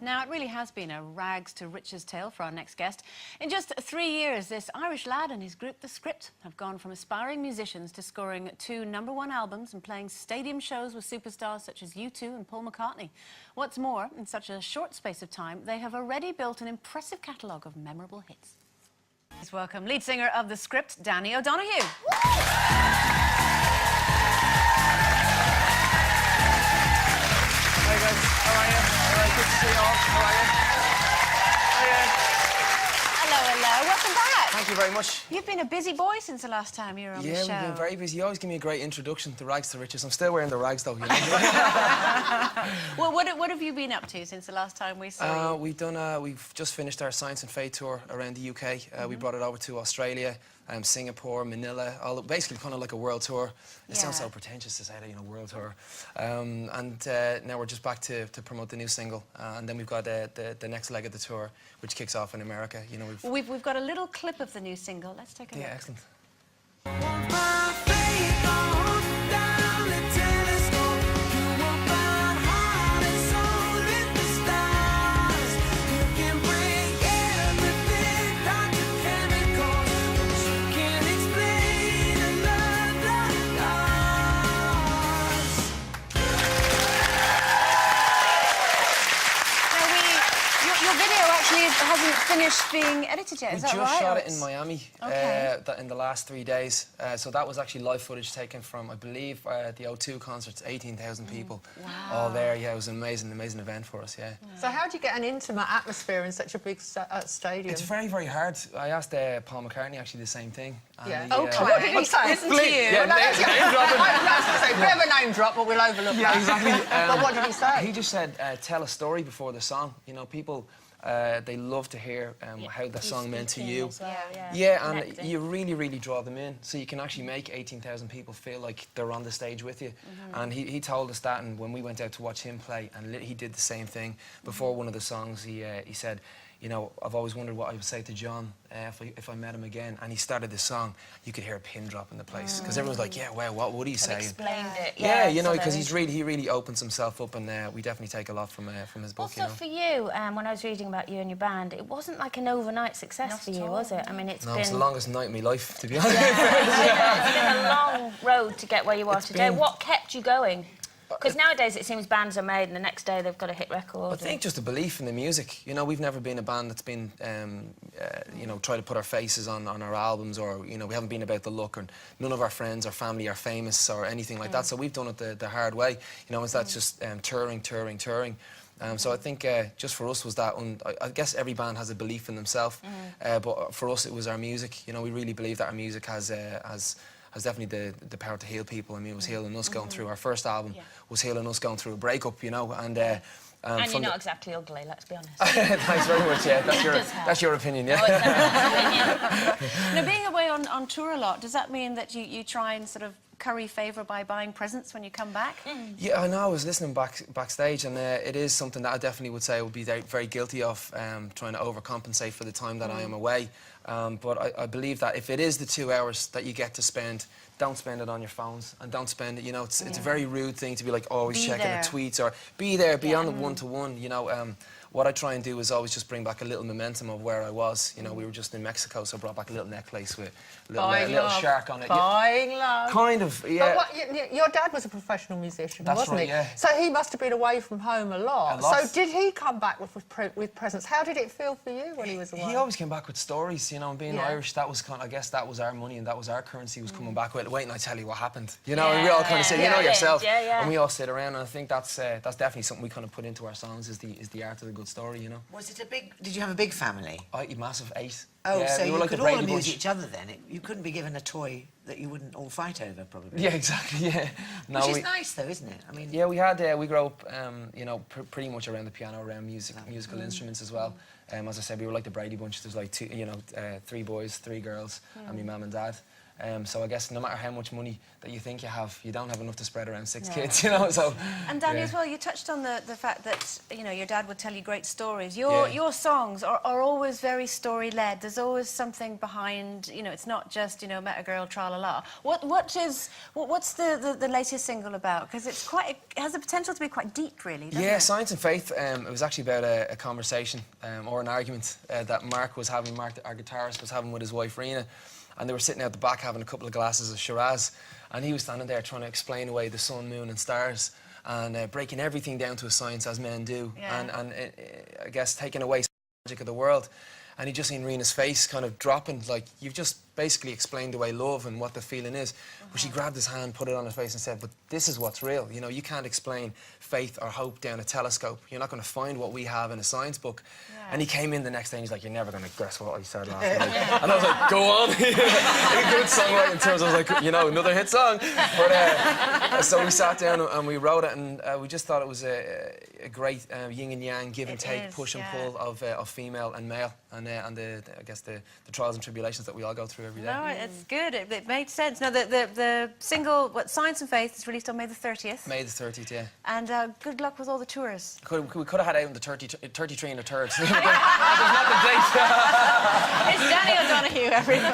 Now, it really has been a rags to riches tale for our next guest. In just 3 years, this Irish lad and his group, The Script, have gone from aspiring musicians to scoring 2 #1 albums and playing stadium shows with superstars such as U2 and Paul McCartney. What's more, in such a short space of time, they have already built an impressive catalogue of memorable hits. Please welcome lead singer of The Script, Danny O'Donoghue. Hey guys, how are you? All right, good to see you all. How are you? Hello, hello. Welcome back. Thank you very much. You've been a busy boy since the last time you were on the show. Yeah, we've been very busy. You always give me a great introduction to rags to riches. I'm still wearing the rags though, you know. Well, what have you been up to since the last time we saw you? We've just finished our Science and Faith tour around the UK. We brought it over to Australia, Singapore, Manila, basically kind of like a world tour. It sounds so pretentious to say that, you know, world tour. Now we're just back to promote the new single, and then we've got the next leg of the tour, which kicks off in America. You know, We've got a little clip of the new single. Let's take a look. Yeah, excellent. Hasn't finished being edited yet, is that right? We just shot it in Miami in the last 3 days. So that was actually live footage taken from, I believe, the O2 concerts, 18,000 people all there. Yeah, it was an amazing event for us, yeah. So how do you get an intimate atmosphere in such a big stadium? It's very, very hard. I asked Paul McCartney actually the same thing. Yeah. What did he say? Listen to you. Yeah, name dropping. I was going to say, bit of a name drop, but we'll overlook that. Exactly. But what did he say? He just said, tell a story before the song. You know, people... they love to hear how the song meant to you. And you really draw them in, so you can actually make 18,000 people feel like they're on the stage with you. And he told us that, and when we went out to watch him play, and he did the same thing before one of the songs. He said, you know, I've always wondered what I would say to John if I met him again. And he started this song. You could hear a pin drop in the place because everyone's like, yeah, well, what would he say? Explained it. Yeah, you know, because he really opens himself up, and we definitely take a lot from his book. Also, for you, when I was reading about you and your band, it wasn't like an overnight success for you, was it? I mean, it's the longest night of my life, to be honest. It's been a long road to get where you are today. What kept you going? Because nowadays it seems bands are made and the next day they've got a hit record. I think just a belief in the music. You know, we've never been a band that's been, you know, try to put our faces on our albums, or, you know, we haven't been about the look, and none of our friends or family are famous or anything like that. So we've done it the hard way. You know, that's just touring. So I think just for us was that, I guess every band has a belief in themselves, but for us it was our music. You know, we really believe that our music has definitely the power to heal people. I mean, it was healing us going through our first album, was healing us going through a breakup, you know, and you're not exactly ugly, let's be honest. Thanks very much, yeah. That's your opinion, yeah. Now, being away on tour a lot, does that mean that you try and sort of curry favour by buying presents when you come back? Yeah, I know. I was listening backstage, and it is something that I definitely would say I would be very guilty of, trying to overcompensate for the time that I am away. But I believe that if it is the 2 hours that you get to spend, don't spend it on your phones, and don't spend it, you know, it's a very rude thing to be like always checking the tweets, or be there, be on the one-to-one, you know. What I try and do is always just bring back a little momentum of where I was. You know, we were just in Mexico, so I brought back a little necklace with a little shark on it. Buying love. Kind of, yeah. But your dad was a professional musician, wasn't he? Yeah. So he must have been away from home a lot. So did he come back with presents? How did it feel for you when he was away? He always came back with stories, you know, and being Irish, that was I guess that was our money and that was our currency, was coming back with, wait and I tell you what happened. You know, and we all kind of say, you know yourself. And we all sit around, and I think that's definitely something we kind of put into our songs, is the art of the good story, you know. Was it a big... Did you have a big family? Massive 8. Oh, so we were you like could the all Brady amuse Bunch. each other then? You couldn't be given a toy that you wouldn't all fight over, probably. Yeah, exactly, yeah. No, Which is nice, though, isn't it? I mean... Yeah, we grew up, you know, pretty much around the piano, around musical instruments as well. As I said, we were like the Brady Bunch. There's like 3 boys, 3 girls, and my mum and dad. So I guess no matter how much money that you think you have, you don't have enough to spread around 6 kids, you know. So. And Danny, as well, you touched on the fact that your dad would tell you great stories. Your songs are always very story-led. There's always something behind. It's not just met a girl, tra la la. What's the latest single about? Because it has the potential to be quite deep, really. Doesn't it? Science and Faith. It was actually about a conversation or an argument that Mark, our guitarist, was having with his wife Rena. And they were sitting out the back having a couple of glasses of Shiraz, and he was standing there trying to explain away the sun, moon and stars, and breaking everything down to a science as men do, and I guess taking away the magic of the world. And he just seen Rena's face kind of dropping, like, you've just basically explained away love and what the feeling is. But she grabbed his hand, put it on his face and said, but this is what's real. You can't explain faith or hope down a telescope. You're not going to find what we have in a science book. And he came in the next day and he's like, you're never going to guess what I said last night. And I was like, go on. A good songwriting terms. I was like, another hit song. But so we sat down and we wrote it, and we just thought it was a great yin and yang, give and take, push and pull of female and male, and I guess the trials and tribulations that we all go through every day. No, it's good. It made sense. Now, the single, Science and Faith, is released on May the 30th. May the 30th, yeah. And good luck with all the tours. We could have had out on the 33 and the 3rd. There's not the date. It's Danny O'Donoghue, everyone.